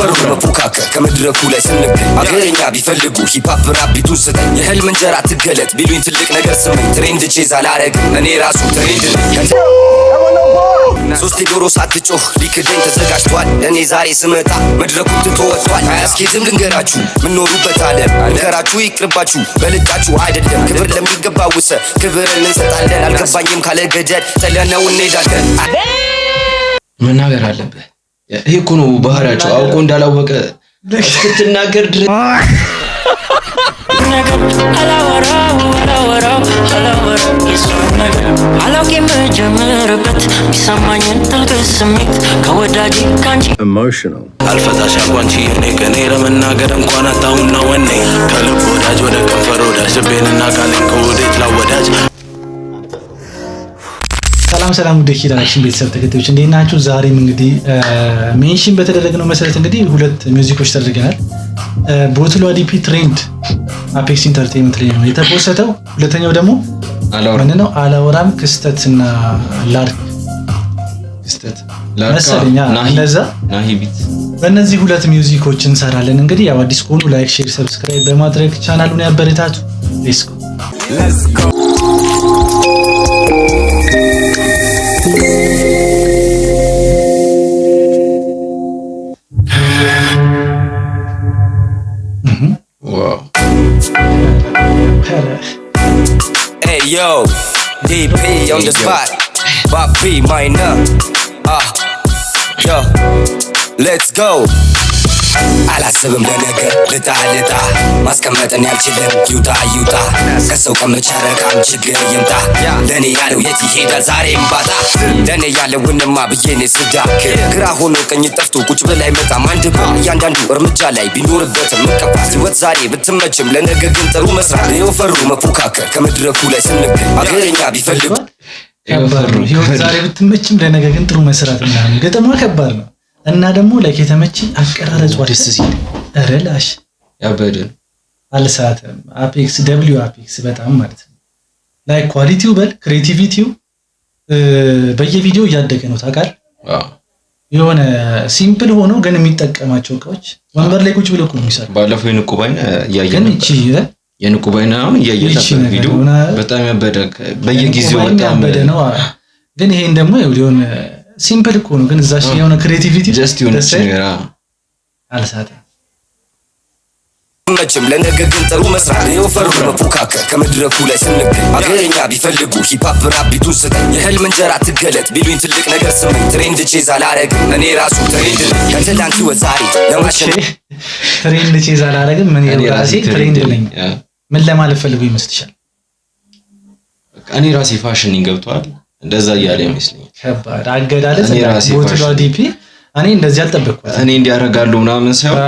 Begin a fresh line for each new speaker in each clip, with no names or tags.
የወፈሩ መፎካከር ከመድረኩ ላይ ስንገኝ አገረኛ ቢፈልጉ ሂፓፕ ራፕ ቢቱን ስጠኝ የህልም እንጀራ ትገለጥ ቢሉኝ ትልቅ ነገር ስመኝ ትሬንድ ቼዝ አላረግም እኔ ራሱ ትሬንድ ነኝ ሶስት ዶሮ ሳትጮህ ሊክደኝ ተዘጋጅቷል እኔ ዛሬ ስመጣ መድረኩን ትቶ ወጥቷል አያስኬድም ልንገራችሁ ምንኖሩበት ዓለም ንገራችሁ ይቅርባችሁ በልጣችሁ አይደለም ክብር ለሚገባ ውሰ ክብርን እንሰጣለን አልገባኝም ካለ ገደል ጥለነው እንሄዳለን
መናገር አለብህ ይሄ እኮ ነው ባህሪያቸው አውቆ እንዳላወቀ እስክትናገር ድረስ ነገር አላወራው አላውቅም ጀምርበት ቢሰማኝን ጥልቅ ስሜት ከወዳጅ ካንቺ
emotional
አልፈታሽ አንቺ እኔ ከኔ ለመናገር እንኳን አጣውና ወኔ ከልብ ወዳጅ ወደ ከንፈር ወዳጅ ልቤንና ቃሌን ከወዴት ላወዳጅ
ሰላም ወደ ኪራችን ቤተሰብ ተከታዮች እንዴት ናችሁ? ዛሬም እንግዲህ ሜንሽን በተደረገው መሰረት እንግዲህ ሁለት ሚውዚኮች ተደርገናል። ቦትሎ ዲፒ ትሬንድ አፔክስ ኢንተርቴይንመንት ላይ ነው የተፖስተው። ሁለተኛው ደግሞ ምንድነው አላወራም ክስተትና ላርክ ክስተት መሰለኛ ለዛ ናሂቢት በእነዚህ ሁለት ሚውዚኮች እንሰራለን። እንግዲህ ያው አዲስ ከሆኑ ላይክ፣ ሼር፣ ሰብስክራይብ በማድረግ ቻናሉን ያበረታቱ። ሌትስ ጎ
Hey yo, DP on the spot, Bob P minor, yo, let's go. አላስብም ለነገር ልጣ ማስቀመጥን ያልችልም ይውጣ ከሰው ከመቻረቃም ችግር ይምጣ ለኔ ያለው የት ይሄዳል ዛሬም ባጣ ለኔ ያለውንማ ብዬኔ ስዳክር ግራ ሆኖ ቀኝ ጠፍቶ ቁጭ ብላይ መጣም አንድ እያንዳንዱ እርምጃ ላይ ቢኖርበትም እንቅፋት ህይወት ዛሬ ብትመችም ለነገ ግን ጥሩ መስራት የወፈሩ መፎካከር ከመድረኩ ላይ ስንገኝ አገረኛ ቢፈልጉ
ከባድ ነው ህይወት ዛሬ ብትመችም ለነገ ግን ጥሩ መስራት ምናምን ገጠማ ከባድ ነው እና ደግሞ ለከተመች አቀራረጽ ደስ ሲል ረላሽ
ያበደን
አልሳተም አፔክስ ደብሊው አፔክስ በጣም ማለት ነው ላይ ኳሊቲው በል ክሬቲቪቲው በየቪዲዮ እያደገ ነው ታውቃለህ የሆነ ሲምፕል ሆኖ ግን የሚጠቀማቸው እቃዎች ወንበር ላይ ቁጭ ብለው የሚሰሩ
ባለፈው የንቁባይና ያያየን እቺ የንቁባይና አሁን ያያየን ቪዲዮ በጣም ያበደ በየጊዜው በጣም ያበደ ነው
ግን ይሄን ደግሞ የሆነ ሲምፕል እኮ ነው ግን እዛሽ የሆነ ክሬቲቪቲ
ጀስት የሆነ ነገር
አልሳተም
መቼም ለነገ ግን ጥሩ መስራት የወፈሩ መፎካከር ከመድረኩ ላይ ስንገኝ አገረኛ ቢፈልጉ ሂፓፕ ራፕ ቢቱን ስጠኝ የህልም እንጀራ ትገለጥ ቢሉኝ ትልቅ ነገር ስመኝ ትሬንድ ቼዝ አላረግም እኔ ራሱ ትሬንድ ነኝ ከትላንት ህይወት ዛሬ ለማሸነፍ
ትሬንድ ቼዝ አላረግም እኔ ራሴ ትሬንድ ነኝ ምን ለማለት ፈልጉ ይመስልሻል
እኔ ራሴ ፋሽን ገብቷል እንደዛ ያለ ይመስልኝ
ከባድ አገዳለስ ቦትሎ ዲፒ እኔ እንደዚህ አልጠበቅኩት
እኔ እንዲያረጋሉ ምናምን ሳይሆን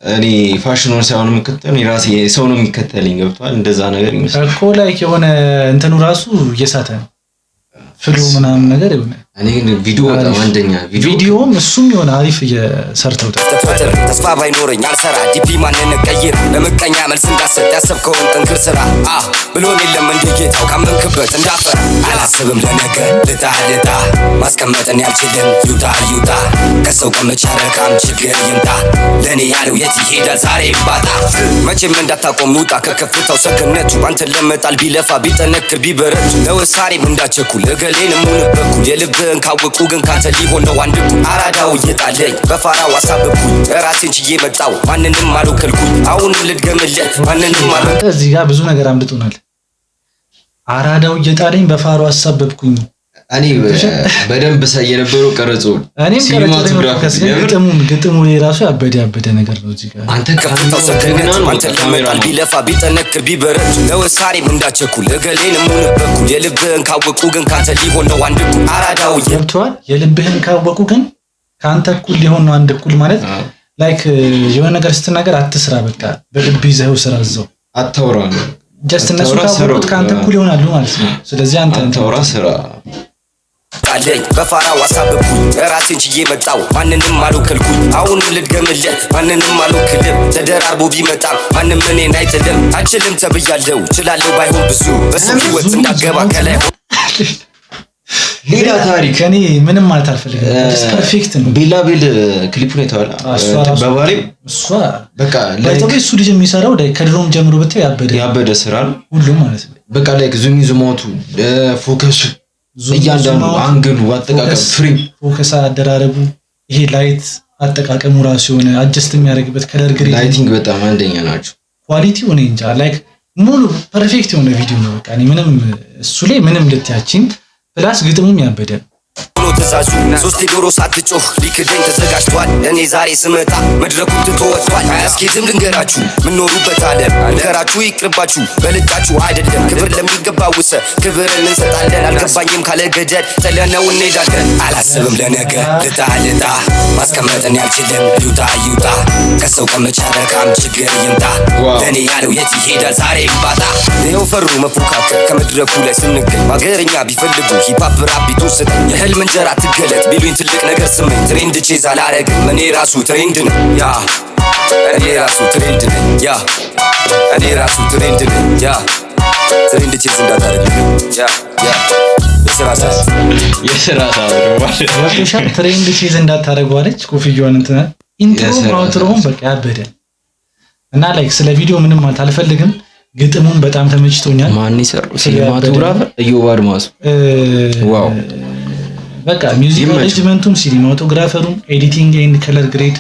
እኔ ፋሽኑን ሳይሆን ምክተል ራሴ ሰው ነው የሚከተለኝ ገብቷል እንደዛ ነገር ይመስላል
እኮ ላይክ የሆነ እንትኑ ራሱ እየሳተ ነው ፍሉ ምናምን ነገር ይሆነ
እኔ ቪዲዮ በጣም አንደኛ
ቪዲዮም እሱም የሆነ አሪፍ እየሰርተው
ተስፋ ባይኖረኝ አልሰራ ዲፒ ማንን ቀይር ለመቀኛ መልስ እንዳሰጥ ያሰብከውን ጠንክር ስራ ብሎን የለም እንደ ጌታው ካመንክበት እንዳፈራ አላስብም ለነገ ልጣ ማስቀመጥን ያልችልም ይውጣ ከሰው ከመቻረቃም ችግር ይምጣ ለኔ ያለው የት ይሄዳል ዛሬ ባጣ መቼም እንዳታቆም ውጣ ከከፍታው ሰገነቱ አንተን ለመጣል ቢለፋ ቢጠነክር ቢበረቱ ለወሳሬም እንዳቸኩል እገሌን ሙንበኩ የልብን ካወቁ ግን ካንተ ሊሆን ነው አንድ አራዳው እየጣለኝ በፋራው አሳበኩኝ ራሴን ችዬ መጣው ማንንም አልወከልኩኝ አሁንም ልድገምልህ ማንንም አልወከልኩኝ
እዚህ ጋር ብዙ ነገር አምልጦናል አራዳው እየጣለኝ በፋራው አሳበብኩኝ
እኔ በደንብ ሳይነበሩ ቀረጹ
እኔም ግጥሙ የራሱ ያበደ ነገር ነው እዚህ ጋር
አንተ ከፍታው ሰገነት አንተ ለመጣል ቢለፋ ቢጠነክር ቢበረቱ ለወሳሬም እንዳቸኩል እገሌን ሙንበኩ የልብህን ካወቁ ግን ካንተ ሊሆን ነው አንድ አራዳው
ይብቷል የልብህን ካወቁ ግን ካንተ እኩል ሊሆን ነው አንድ እኩል ማለት ላይክ የሆነ ነገር ስትናገር አትስራ በቃ በልብ ይዘው ስራ እዛው
አታውራ
ጀስት እነሱ ካወቁት ካንተ እኩል ይሆናሉ ማለት ነው ስለዚህ አንተ
አታውራ ስራ
ጣለኝ በፋራው አሳበኩኝ ራሴን ችዬ መጣው ማንንም አልወከልኩኝ አሁንም ልድገምልህ ማንንም አልወክልም ተደራርቦ ቢመጣ ማንም እኔን አይጥልም አችልም ተብያለሁ ችላለሁ ባይሆን ብዙ በሰው ህይወት እንዳገባ ከላይ
ሌላ ታሪክ
እኔ ምንም ማለት አልፈልግም። ፐርፌክት ነው።
ቤላ ቤል ክሊፑን አይተዋል? በባሌ
እሷ
በቃ
ላይክ እሱ ልጅ የሚሰራው ከድሮም ጀምሮ ብታይ ያበደ
ስራ ነው
ሁሉም ማለት ነው።
በቃ ላይክ ዙሚዙማቱ ፎከሱ እያንዳንዱ አንግሉ አጠቃቀም ፍሬም
ፎከስ አደራረቡ ይሄ ላይት አጠቃቀሙ ራሱ የሆነ አጀስት የሚያደርግበት ከለር ግሬዲንግ
ላይቲንግ በጣም አንደኛ ናቸው።
ኳሊቲው እኔ እንጃ ላይክ ሙሉ ፐርፌክት የሆነ ቪዲዮ ነው። በቃ እኔ ምንም እሱ ላይ ምንም ልትያቺን ፕላስ ግጥሙም ያበደ
ትእዛዙ ሶስት ዶሮ ሳትጮህ ሊክደኝ ተዘጋጅቷል። እኔ ዛሬ ስመጣ መድረኩን ትቶ ወጥቷል። አያስኬድም ልንገራችሁ ምንኖሩበት ዓለም ንገራችሁ ይቅርባችሁ በልጣችሁ አይደለም ክብር ለሚገባው ክብርን እንሰጣለን። አልገባኝም ካለ ገደል ጥለነው እንሄዳለን። አላስብም ለነገ ልጣ ማስቀመጥን ያልችልም ይውጣ ከሰው ከመቻረካም ችግር ይምጣ ለእኔ ያለው የት ይሄዳል ዛሬ ይባጣ። ይኸው ፈሩ መፎካከር ከመድረኩ ላይ ስንገኝ በሀገርኛ ቢፈልጉ ሂፓፕ ራፕ ቢቱ ስጠኝ የህልም እንጀራ ትገለጥ ቢሉኝ ትልቅ ነገር ስመኝ ትሬንድ ቼዝ አላረግም እኔ ራሱ ትሬንድ ነኝ እኔ ራሱ ትሬንድ ነኝ እኔ ራሱ ትሬንድ ነኝ ትሬንድ ቼዝ እንዳታረግ የስራ ሰዓት
ወጥሻ ትሬንድ ቼዝ እንዳታረጉ አለች። ኮፍያውን እንትና ኢንትሮ አውትሮም በቃ ያበደ እና ላይክ ስለ ቪዲዮ ምንም ማለት አልፈልግም። ግጥሙን በጣም ተመችቶኛል።
ማን ይሰራው? ሲኒማቶግራፈር እዮብ አድማሱ ዋው
በቃ ሚውዚክ አሬንጅመንቱም ሲኒማቶግራፈሩም ኤዲቲንግ ኤንድ ከለር ግሬድ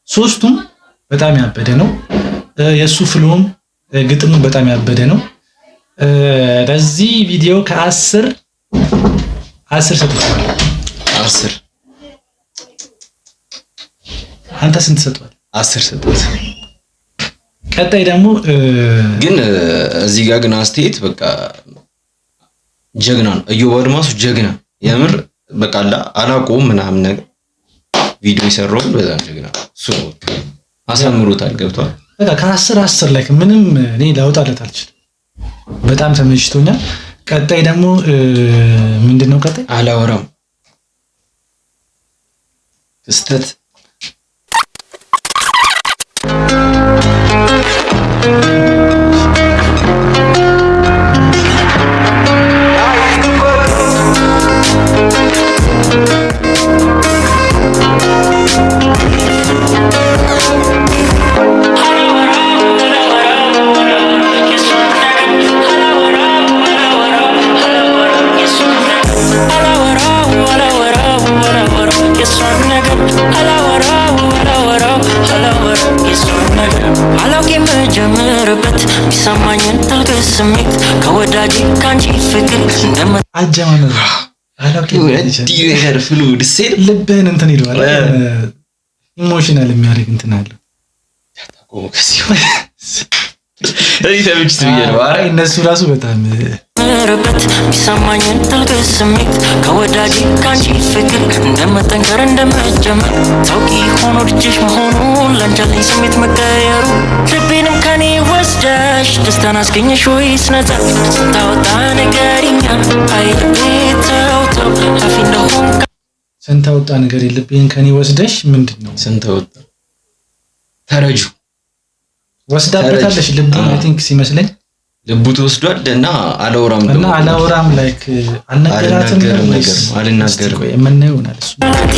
ሶስቱም በጣም ያበደ ነው። የሱ ፍሎም ግጥሙ በጣም ያበደ ነው። ለዚህ ቪዲዮ ከ10 ሰጥቷል። 10 አንተ ስንት ሰጥቷል? 10 ሰጥቷል። ቀጣይ ደግሞ
ግን እዚህ ጋር ግን አስተያየት በቃ ጀግና ነው። እዮብ አድማሱ ጀግና የምር በቃ አላቆም ምናምን ነገር ቪዲዮ ይሰራው በዛም ጀግና እሱ ነው። አሳምሮታል ገብቷል።
በቃ ከ10 ላይ ምንም እኔ ላውጣለት አልችልም። በጣም ተመችቶኛል። ቀጣይ ደግሞ ምንድነው? ቀጣይ
አላወራም ክስተት
ስሜት ከወዳጅ ካንቺ ፍቅር
አጀማመር አላውቅም
ነገር ፍሉድ ሴል
ልብህን እንትን ይለዋል። ኢሞሽናል የሚያደርግ እንትን አለ።
ያታቆሙ ከሲው ተብችት ይያል ባይ
እነሱ ራሱ በጣም
ረበት ቢሰማኝን ጥልቅ ስሜት ከወዳጅ ካንቺ ፍቅር እንደመጠንከር እንደመጀመር ታውቂ ሆኖ ልጅሽ መሆኑን ላንቻለኝ ስሜት መቀየሩ ልቤንም ከኔ ወስደሽ ደስታን አስገኘሽ ወይስ ነፃ ስንታወጣ ነገርኛ አይልቤ ተውተው አፊ እንደሆን
ስንታወጣ ነገር የልቤን ከኔ ወስደሽ ምንድን ነው
ስንታወጣ ተረጁ
ወስዳበታለሽ ልቡን አይ ቲንክ ሲመስለኝ
ልቡ ተወስዷል እና አላወራም
ላይክ አልነገራትም ነገር
አልናገርም
ምን ይሆናል እሱ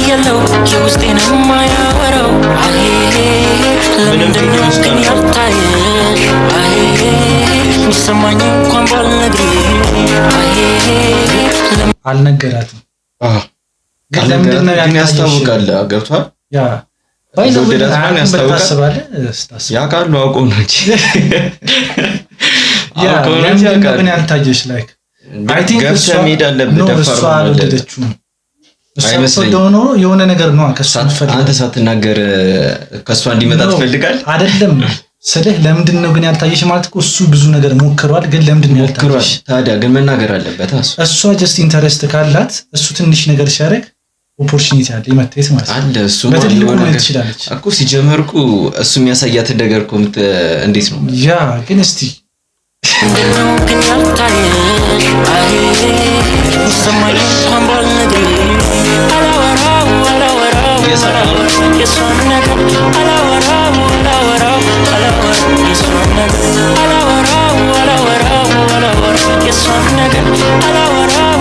ያለው የውስጤን ማያወራው አይ ለምንድነው ግን ያልታየሽ አይ ሚሰማኝ እንኳን ባልነግርሽ አይ
አልነገራትም
ግን ለምንድነው ያስታውቃል ገብቷል
ያ ባይዘው ደዳስማን ያስታውቃል
ያውቃሉ አውቀው ነው እንጂ
ያ ለምን ያልታየሽ ላይክ አይ ቲንክ እሷ ሜዳ አለበት ደፋር አልወደደችው አይመስልም ነው የሆነ ነገር ነው ከሷ
አንተ ሳትናገር ከሷ እንዲመጣ ትፈልጋል አይደለም
ስለህ ለምንድነው ግን ያልታየሽ ማለት እኮ እሱ ብዙ ነገር ሞክሯል ግን ለምንድነው ያልታየሽ
ታዲያ ግን መናገር አለበት
እሷ ጀስት ኢንተረስት ካላት እሱ ትንሽ ነገር ሲያደርግ ኦፖርቹኒቲ አለ ይመጣይስ ማለት
አለ እሱ ማለት ነው ይችላልች እኮ ሲጀመርኩ እሱ የሚያሳያት ነገር እኮ እንዴት ነው
ያ ግን እስቲ
እንደው ግን ያልታየሽ አይ ሰማይ እንኳን ባልነግርሽ አላወራው የሷን ነገር አላወራው የሷን ነገር አላወራው የሷን ነገር አላወራው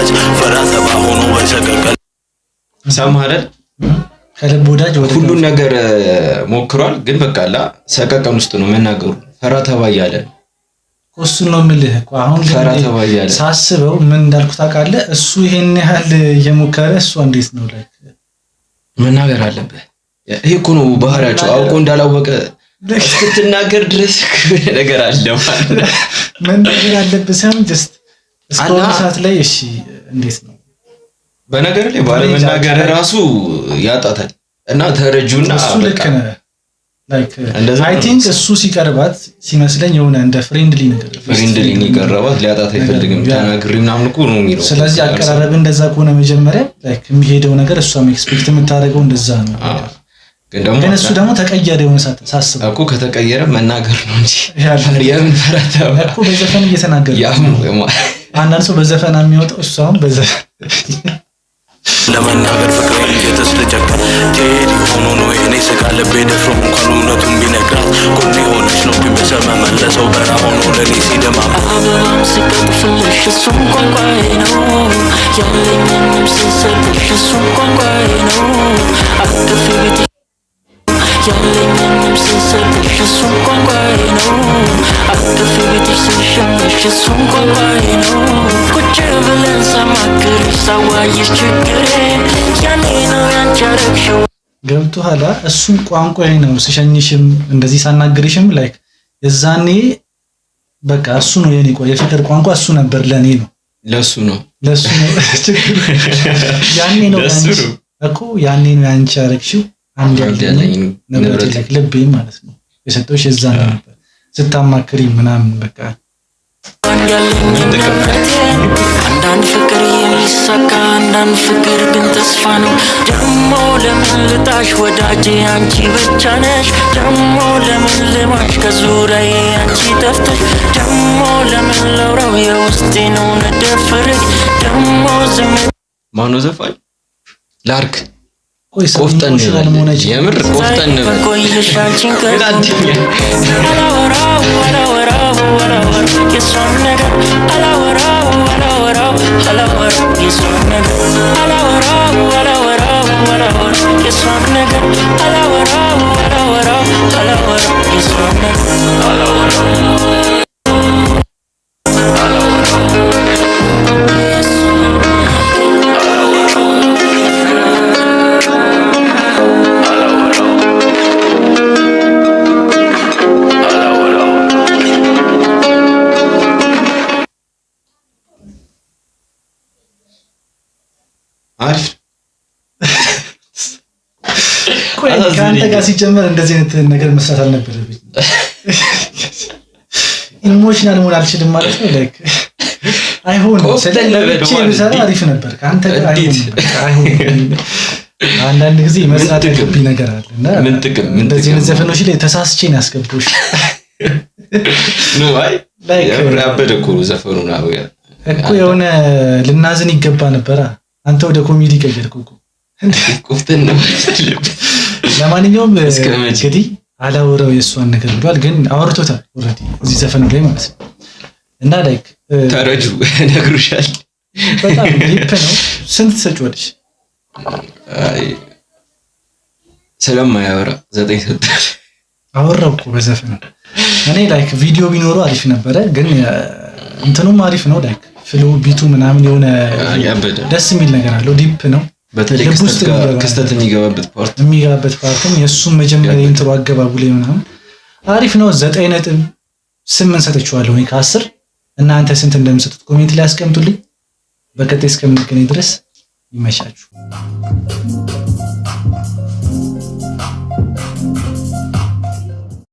ወዳጅ ፈራ ተባ ሆኖ በሰቀቀን
ሰማህ አይደል?
ከልብ ወዳጅ ወደ
ሁሉን ነገር ሞክሯል፣ ግን በቃ ሰቀቀን ውስጥ ነው መናገሩ። ፈራ ተባ እያለ
እሱን ነው የምልህ እኮ አሁን
ፈራ ተባ እያለ
ሳስበው ምን እንዳልኩት ታውቃለህ? እሱ ይሄን ያህል እየሞከረ እሷ እንዴት ነው ላይ
መናገር አለበት። ይሄ እኮ ነው ባህሪያቸው። አውቆ እንዳላወቀ እስክትናገር ድረስ ነገር አለ ማለት ነው።
መናገር አለበት ሳይሆን ጀስት እስከሆነ ሰዓት ላይ እሺ፣ እንዴት ነው
በነገር ላይ ባለመናገር ራሱ ያጣታል። እና ተረጁና
እሱ ልክ ነህ። ላይክ አይ ቲንክ እሱ ሲቀርባት ሲመስለኝ የሆነ እንደ ፍሬንድሊ ነገር
ይቀርባት ሊያጣት አይፈልግም። ተናግሪ ምናምን እኮ ነው የሚለው።
ስለዚህ አቀራረብ እንደዛ ከሆነ መጀመሪያ ላይክ የሚሄደው ነገር እሷም ኤክስፔክት የምታደርገው እንደዛ ነው። ግን እሱ ደግሞ ተቀየረ የሆነ ሳስብ
እኮ ከተቀየረ መናገር ነው እንጂ የምን ፈራታ
እኮ በዘፈን እየተናገረ አንዳንድ ሰው በዘፈን የሚወጣው እሱ አሁን በዘፈን
ለመናገር ፍቅሬን እየተስለጨቀ ቴዲ ሆኖ ነው የኔ ስጋ ልቤ ደፍሮ እንኳን እውነቱን ቢነግራት ጎኔ ሆነች ነው ቢበሰር መመለሰው በራ ሆኖ ለኔ ሲደማም
አበባም ስቀጥፍልሽ እሱም ቋንቋዬ ነው ያለኝንም ስሰጥሽ እሱም ቋንቋዬ ነው አቅፍ ቤት ያለኝንም ስሰጥሽ እሱም ቋንቋዬ ነው አቅፍ ቤትሽ ስሸኝሽ እሱም ቋንቋዬ ነው ቁጭ ብለን ሳማክርሽ ሳዋይሽ ችግሬ ያኔ ነው ያንቺ አረግሽው
ገብቶሃል? እሱም ቋንቋዬ ነው ስሸኝሽም እንደዚህ ሳናግርሽም ላይክ የዛኔ በቃ እሱ ነው የኔ የፍቅር ቋንቋ እሱ ነበር ለኔ ነው
ለሱ ነው
ችግር ያኔ ነው እኮ ያኔ ነው ያንቺ አረግሽው አንድ ያለኝ ንብረት ለክ ልቤ ማለት ነው የሰጠውሽ የዛኔ ነበር ስታማክሪ ምናምን በቃ
አንዳንድ ፍቅር የሚሳካ አንዳንድ ፍቅር ግን ተስፋ ነው ደሞ ለምን ልጣሽ ወዳጄ አንቺ ብቻ ነሽ ደሞ ለምን ልማሽ ከዙሪያዬ አንቺ ጠፍተሽ ደሞ ለምን ለውራው የውስጤ ነው ነደፍርሽ ደሞ ዝም
ማነው ዘፋኝ ላርክ
ቆፍጠን
የምር ቆፍጠን
ቆይሽ አንቺን አላወራው የሷን ነገር አላወራው የሷን ነገር አላወራው የሷን ነገር አላወራው የሷን ነገር
ከአንተ ጋር ሲጀመር እንደዚህ አይነት ነገር መስራት አልነበረብኝ። ኢሞሽናል መሆን አልችልም ማለት ነው። ላይክ አይሆንም። ስለለብቼ ብሰራ አሪፍ ነበር። ከአንተ ጋር አይሆንም። አንዳንድ ጊዜ መስራት ያለብኝ ነገር አለ እና እንደዚህ አይነት ዘፈኖች ላይ ተሳስቼ ነው ያስገባሁሽ።
ነው አይ ላይክ አበደ እኮ ዘፈኑ ነው
እኮ የሆነ ልናዝን ይገባ ነበር። አንተ ወደ ኮሜዲ ቀየርከው እኮ
ቆፍጠን ነው።
ለማንኛውም እንግዲህ አላወራው የሷን ነገር ብሏል፣ ግን አውርቶታል ኦሬዲ እዚህ ዘፈኑ ላይ ማለት ነው። እና ላይክ
ተረጁ ነግሩሻል።
በጣም ዲፕ ነው። ስንት ትሰጪዋለሽ?
አይ ስለማያወራ 9 ሰጥቷል።
አወራው እኮ በዘፈኑ። እኔ ላይክ ቪዲዮ ቢኖረው አሪፍ ነበረ፣ ግን እንትኑም አሪፍ ነው። ላይክ ፍሎ ቢቱ ምናምን የሆነ ደስ የሚል ነገር አለው። ዲፕ ነው።
በተለይ ክስተት የሚገባበት
ፓርትም የሱም መጀመሪያ ኢንትሮ አገባቡ ላይ ምናምን አሪፍ ነው። 9.8 ሰጥቼዋለሁ እኔ ከ10። እናንተ ስንት እንደምሰጡት ኮሜንት ላይ አስቀምጡልኝ። በቀጣይ እስከምንገናኝ ድረስ ይመሻችሁ።